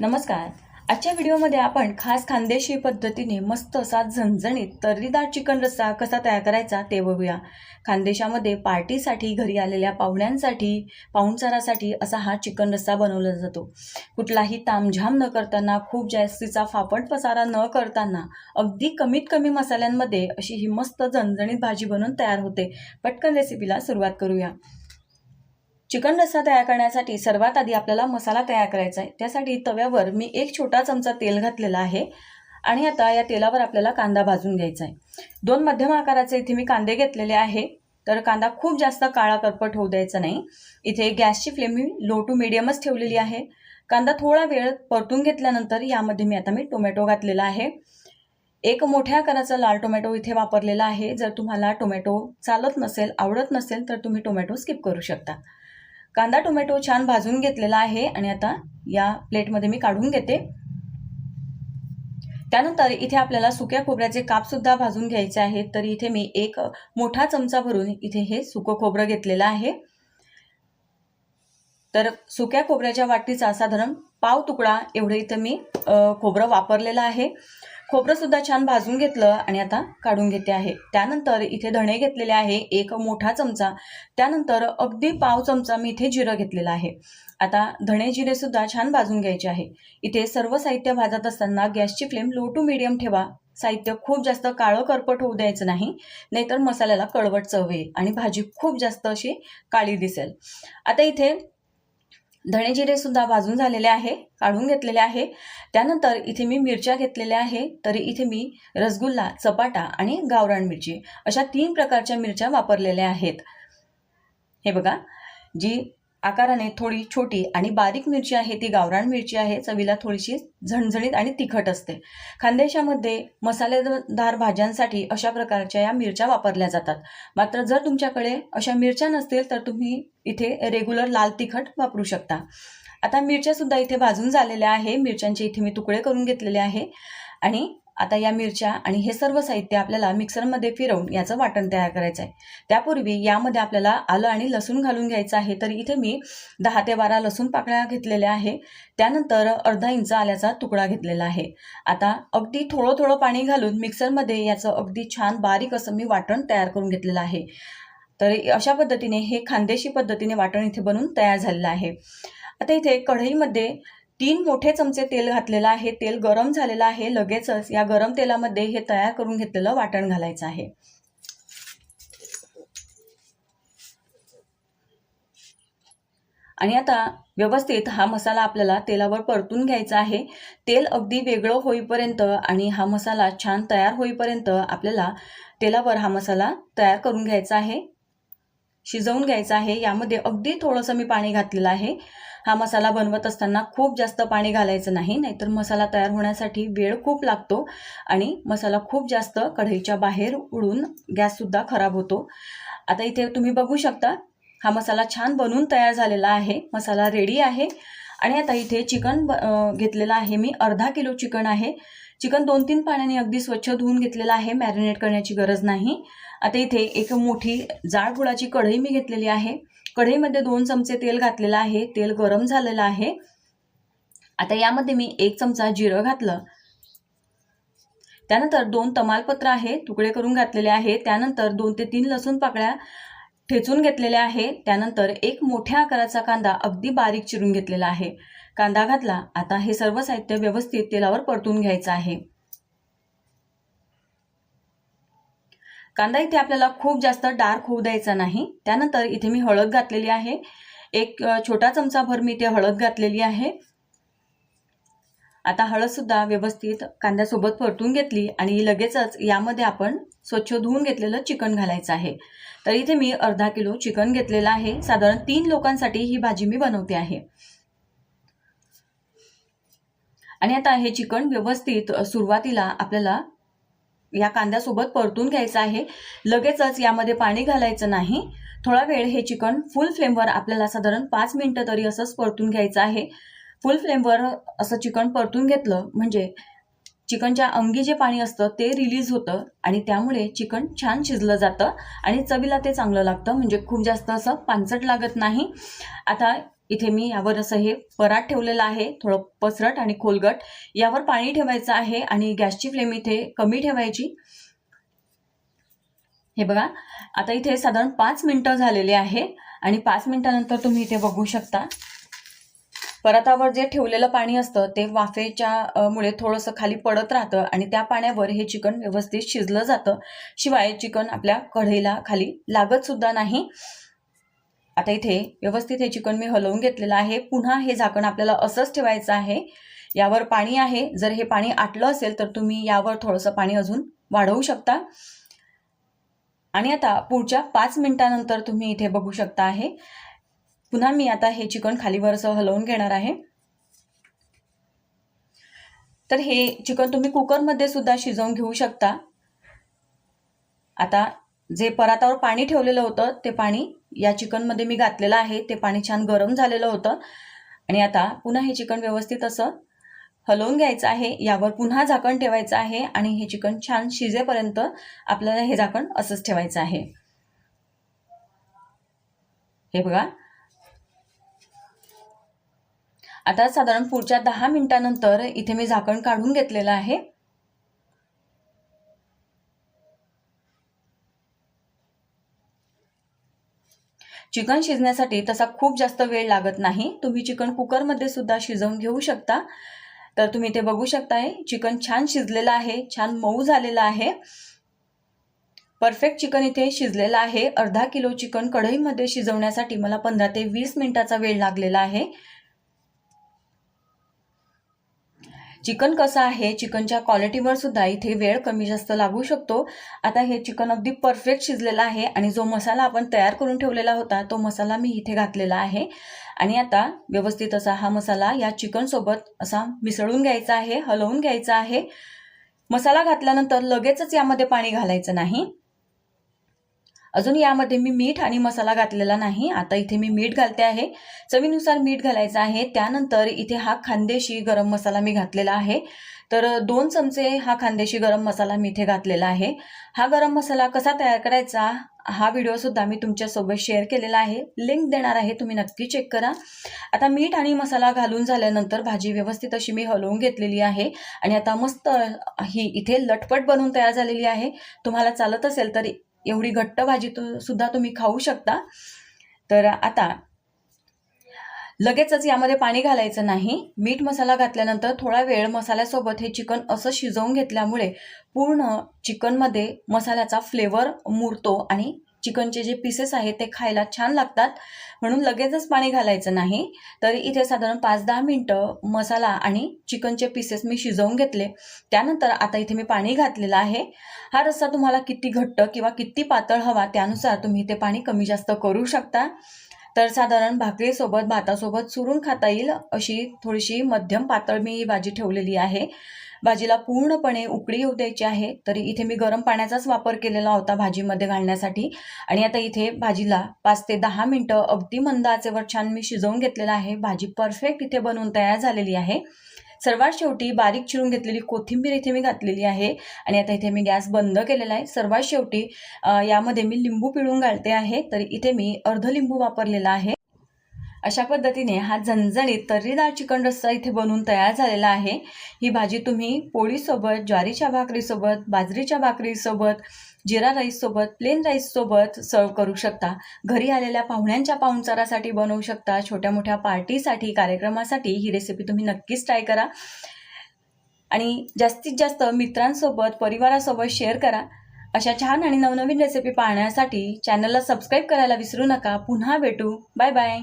नमस्कार. आजच्या व्हिडिओमध्ये आपण खास खानदेशी पद्धतीने मस्त असा झणझणीत तर्रीदार चिकन रस्सा कसा तयार करायचा ते बघूया. खानदेशामध्ये पार्टीसाठी, घरी आलेल्या पाहुण्यांसाठी, पाहुणचारासाठी असा हा चिकन रस्सा बनवला जातो. कुठलाही तामझाम न करताना, खूप जास्तीचा फाफट पसारा न करताना, अगदी कमीत कमी मसाल्यांमध्ये अशी ही मस्त झणझणीत भाजी बनवून तयार होते. पटकन रेसिपीला सुरुवात करूया. चिकन रस्सा तयार करण्यासाठी सर्वात आधी आपल्याला मसाला तयार करायचा आहे. त्यासाठी तव्यावर मी 1 छोटा चमचा तेल घातलेला आहे आणि आता या तेलावर आपल्याला कांदा भाजून घ्यायचा आहे. 2 मध्यम आकाराचे इथे मी कांदे घेतलेले आहे. तर कांदा खूप जास्त काळा करपट होऊ द्यायचा नाही. इथे गॅसची फ्लेम मी लो टू मीडियमच ठेवलेली आहे. कांदा थोडा वेळ परतून घेतल्यानंतर यामध्ये मी टोमॅटो घातलेला आहे. 1 मोठ्या आकाराचा लाल टोमॅटो इथे वापरलेला आहे. जर तुम्हाला टोमॅटो चालत नसेल, आवडत नसेल तर तुम्ही टोमॅटो स्किप करू शकता. कांदा टोमॅटो छान भाजून घेतलेला आहे आणि आता या प्लेटमध्ये मी काढून घेते. त्यानंतर इथे आपल्याला सुक्या खोबऱ्याचे काप सुद्धा भाजून घ्यायचे आहेत. तर इथे मी 1 मोठा चमचा भरून इथे हे सुकं खोबरं घेतलेलं आहे. तर सुक्या खोबऱ्याच्या वाटीचा साधारण पाव तुकडा एवढं इथे मी खोबरं वापरलेलं आहे. खोबरं सुद्धा छान भाजून घेतलं आणि आता काढून घेते आहे. त्यानंतर इथे धणे घेतलेले आहे 1 मोठा चमचा. त्यानंतर अगदी पाव चमचा मी इथे जिरं घेतलेलं आहे. आता धणे जिरे सुद्धा छान भाजून घ्यायचे आहे. इथे सर्व साहित्य भाजत असताना गॅसची फ्लेम लो टू मीडियम ठेवा. साहित्य खूप जास्त काळं करपट होऊ द्यायचं नाही, नाहीतर मसाल्याला कडवट चव येईल आणि भाजी खूप जास्त अशी काळी दिसेल. आता इथे धणे जिरे सुद्धा भाजून झालेले आहे, काढून घेतलेले आहे. त्यानंतर इथे मी मिरच्या घेतलेल्या आहे. तरी इथे मी रसगुल्ला, चपाटा आणि गावरान मिरची अशा 3 प्रकारच्या मिरच्या वापरलेल्या आहेत. हे बघा, जी आकाराने थोडी छोटी आणि बारीक मिरची आहे ती गावरान मिरची आहे. चवीला थोडीशी झणझणीत आणि तिखट असते. खानदेशामध्ये मसालेदार भाज्यांसाठी अशा प्रकारच्या या मिरच्या वापरल्या जातात. मात्र जर तुमच्याकडे अशा मिरच्या नसतील तर तुम्ही इथे रेग्युलर लाल तिखट वापरू शकता. आता मिरच्या सुद्धा इथे भाजून झालेल्या आहे. मिरच्यांचे इथे मी तुकडे करून घेतलेले आहे आणि आता या मिरच्या आणि हे सर्व साहित्य आपल्याला मिक्सरमध्ये फिरवून याचं वाटण तयार करायचं आहे. त्यापूर्वी यामध्ये आपल्याला आलं आणि लसूण घालून घ्यायचं आहे. तर इथे मी 10 ते 12 लसूण पाकळ्या घेतलेल्या आहे. त्यानंतर अर्धा इंच आल्याचा तुकडा घेतलेला आहे. आता अगदी थोडं पाणी घालून मिक्सरमध्ये याचं अगदी छान बारीक असं मी वाटण तयार करून घेतलेलं आहे. तर अशा पद्धतीने हे खानदेशी पद्धतीने वाटण इथे बनून तयार झालेलं आहे. आता इथे कढईमध्ये 3 मोठे चमचे तेल घातलेलं आहे. तेल गरम झालेलं आहे. लगेचच या गरम तेलामध्ये हे तयार करून घेतलेलं वाटण घालायचं आहे. आणि आता व्यवस्थित हा मसाला आपल्याला तेलावर परतून घ्यायचा आहे. तेल अगदी वेगळं होईपर्यंत आणि हा मसाला छान तयार होईपर्यंत आपल्याला तेलावर हा मसाला तयार करून घ्यायचा आहे, शिजवून घ्यायचा आहे. यामध्ये अगदी थोडंसं मी पाणी घातलेलं आहे. हा मसाला बनवत असताना खूप जास्त पाणी घालायचं नाही, नाहीतर मसाला तयार होण्यासाठी वेळ खूप लागतो आणि मसाला खूप जास्त कढईच्या बाहेर उडून गॅससुद्धा खराब होतो. आता इथे तुम्ही बघू शकता हा मसाला छान बनवून तयार झालेला आहे. मसाला रेडी आहे. आणि आता इथे चिकन घेतलेलं आहे मी. अर्धा किलो चिकन आहे. चिकन 2-3 पाण्याने अगदी स्वच्छ धुवून घेतलेलं आहे. मॅरिनेट करण्याची गरज नाही. आता इथे 1 मोठी जाड बुडाची कढई मी घेतलेली आहे. कढईमध्ये 2 चमचे तेल घातलेलं आहे. तेल गरम झालेलं आहे. आता यामध्ये मी 1 चमचा जिरं घातलं. त्यानंतर 2 तमालपत्र आहे तुकडे करून घातलेले आहे. त्यानंतर 2 ते 3 लसूण पाकळ्या ठेचून घेतलेल्या आहे. त्यानंतर 1 मोठ्या आकाराचा कांदा अगदी बारीक चिरून घेतलेला आहे. कांदा घातला. आता हे सर्व साहित्य व्यवस्थित तेलावर परतून घ्यायचं आहे. कांदा इथे आपल्याला खूप जास्त डार्क होऊ द्यायचा नाही. त्यानंतर इथे मी हळद घातलेली आहे. 1 छोटा चमचा भर मी इथे हळद घातलेली आहे. आता हळद सुद्धा व्यवस्थित कांद्यासोबत परतून घेतली आणि लगेचच यामध्ये आपण स्वच्छ धुवून घेतलेलं चिकन घालायचं आहे. तर इथे मी अर्धा किलो चिकन घेतलेलं आहे. साधारण 3 लोकांसाठी ही भाजी मी बनवते आहे. आणि आता हे चिकन व्यवस्थित सुरुवातीला आपल्याला या कांद्यासोबत परतून घ्यायचं आहे. लगेचच यामध्ये पाणी घालायचं नाही. थोडा वेळ हे चिकन फुल फ्लेमवर आपल्याला साधारण 5 मिनिटं तरी असंच परतून घ्यायचं आहे. फुल फ्लेमवर असं चिकन परतून घेतलं म्हणजे चिकनच्या अंगी जे पाणी असतं ते रिलीज होतं आणि त्यामुळे चिकन छान शिजलं जातं आणि चवीला ते चांगलं लागतं. म्हणजे खूप जास्त असं पानसट लागत नाही. आता इथे मी यावर असं हे परात ठेवलेलं आहे, थोडं पसरट आणि खोलगट. यावर पाणी ठेवायचं आहे आणि गॅसची फ्लेम इथे कमी ठेवायची. हे बघा, आता इथे साधारण 5 मिनिटं झालेले आहे आणि 5 मिनिटानंतर तुम्ही इथे बघू शकता परातावर जे ठेवलेलं पाणी असतं ते वाफेच्या मुळे थोडंसं खाली पडत राहतं आणि त्या पाण्यावर हे चिकन व्यवस्थित शिजलं जातं. शिवाय चिकन आपल्या कढईला खाली लागत सुद्धा नाही. आता इथे व्यवस्थित हे चिकन मी हलवून घेतलेलं आहे. पुन्हा हे झाकण आपल्याला असंच ठेवायचं आहे. यावर पाणी आहे, जर हे पाणी आटलं असेल तर तुम्ही यावर थोडंसं पाणी अजून वाढवू शकता. आणि आता पुढच्या 5 मिनिटानंतर तुम्ही इथे बघू शकता आहे पुन्हा मी आता हे चिकन खालीवर असं हलवून घेणार आहे. तर हे चिकन तुम्ही कुकरमध्ये सुद्धा शिजवून घेऊ शकता. आता जे परातावर पाणी ठेवलेलं होतं ते पाणी या चिकनमध्ये मी घातलेलं आहे. ते पाणी छान गरम झालेलं होतं आणि आता पुन्हा हे चिकन व्यवस्थित असं हलवून घ्यायचं आहे. यावर पुन्हा झाकण ठेवायचं आहे आणि हे चिकन छान शिजेपर्यंत आपल्याला हे झाकण असंच ठेवायचं आहे. हे बघा, आता साधारण पुढच्या 10 मिनिटानंतर इथे मी झाकण काढून घेतलेलं आहे. चिकन शिजण्यासाठी तसा खूप जास्त वेळ लागत नाही. तुम्ही चिकन कुकरमध्ये सुद्धा शिजवून घेऊ शकता. तर तुम्ही इथे बघू शकताय चिकन छान शिजलेलं आहे, छान मऊ झालेलं आहे. परफेक्ट चिकन इथे शिजलेलं आहे. अर्धा किलो चिकन कढईमध्ये शिजवण्यासाठी मला 15 ते 20 मिनिटाचा वेळ लागलेला आहे. चिकन कसं आहे, चिकनच्या क्वालिटीवर सुद्धा इथे वेळ कमी जास्त लागू शकतो. आता हे चिकन अगदी परफेक्ट शिजलेलं आहे आणि जो मसाला आपण तयार करून ठेवलेला होता तो मसाला मी इथे घातलेला आहे आणि आता व्यवस्थित असा हा मसाला या चिकन सोबत असा मिसळून घ्यायचा आहे, हलवून घ्यायचा आहे. मसाला घातल्यानंतर लगेचच यामध्ये पाणी घालायचं नाही. अजून यामध्ये मी मीठ आणि मसाला घातलेला नाही. आता इथे मी मीठ घालते आहे. चवीनुसार मीठ घालायचं आहे. त्यानंतर इथे हा खानदेशी गरम मसाला मी घातलेला आहे. तर 2 चमचे हा खानदेशी गरम मसाला मी इथे घातलेला आहे. हा गरम मसाला कसा तयार करायचा हा व्हिडिओ सुद्धा मी तुमच्यासोबत शेअर केलेला आहे. लिंक देणार आहे, तुम्ही नक्की चेक करा. आता मीठ आणि मसाला घालून झाल्यानंतर भाजी व्यवस्थित अशी मी हलवून घेतलेली आहे आणि आता मस्त ही इथे लटपट बनवून तयार झालेली आहे. तुम्हाला चालत असेल तर एवढी घट्ट भाजी सुद्धा तुम्ही खाऊ शकता. तर आता लगेचच यामध्ये पाणी घालायचं नाही. मीठ मसाला घातल्यानंतर थोडा वेळ मसाल्यासोबत हे चिकन असं शिजवून घेतल्यामुळे पूर्ण चिकनमध्ये मसाल्याचा फ्लेवर मुरतो आणि चिकनचे जे पीसेस आहेत ते खायला छान लागतात. म्हणून लगेचच पाणी घालायचं नाही. तर इथे साधारण 5-10 मिनिटं मसाला आणि चिकनचे पीसेस मी शिजवून घेतले. त्यानंतर आता इथे मी पाणी घातलेलं आहे. हा रस्सा तुम्हाला किती घट्ट किंवा किती पातळ हवा त्यानुसार तुम्ही इथे पाणी कमी जास्त करू शकता. तर साधारण भाकरीसोबत भातासोबत चुरून खाता येईल अशी थोडीशी मध्यम पातळ मी ही भाजी ठेवलेली आहे. भाजीला पूर्णपणे उकळी येऊ द्यायची आहे. तरी इथे मी गरम पाण्याचाच वापर केलेला होता भाजीमध्ये घालण्यासाठी आणि आता इथे भाजीला 5 ते 10 मिनिटं अगदी मंद आचेवर छान मी शिजवून घेतलेलं आहे. भाजी परफेक्ट इथे बनवून तयार झालेली आहे. सर्वात शेवटी बारीक चिरून घेतलेली कोथिंबीर इथे मी घातलेली आहे आणि आता इथे मी गॅस बंद केलेला आहे. सर्वात शेवटी यामध्ये मी लिंबू पिळून घालते आहे. तर इथे मी अर्ध लिंबू वापरलेला आहे. अशा पद्धतीने हा झणझणीत तर्रीदार चिकन रस्सा इथे बनवून तयार झालेला आहे. ही भाजी तुम्ही पोळीसोबत, ज्वारीच्या भाकरीसोबत, बाजरीच्या भाकरीसोबत, जिरा राईससोबत, प्लेन राईससोबत सर्व करू शकता. घरी आलेल्या पाहुण्यांच्या पाहुणचारासाठी बनवू शकता. छोट्या मोठ्या पार्टीसाठी, कार्यक्रमासाठी ही रेसिपी तुम्ही नक्कीच ट्राय करा आणि जास्तीत जास्त मित्रांसोबत, परिवारासोबत शेअर करा. अशा छान आणि नवनवीन रेसिपी पाहण्यासाठी चॅनलला सबस्क्राईब करायला विसरू नका. पुन्हा भेटू. Bye bye.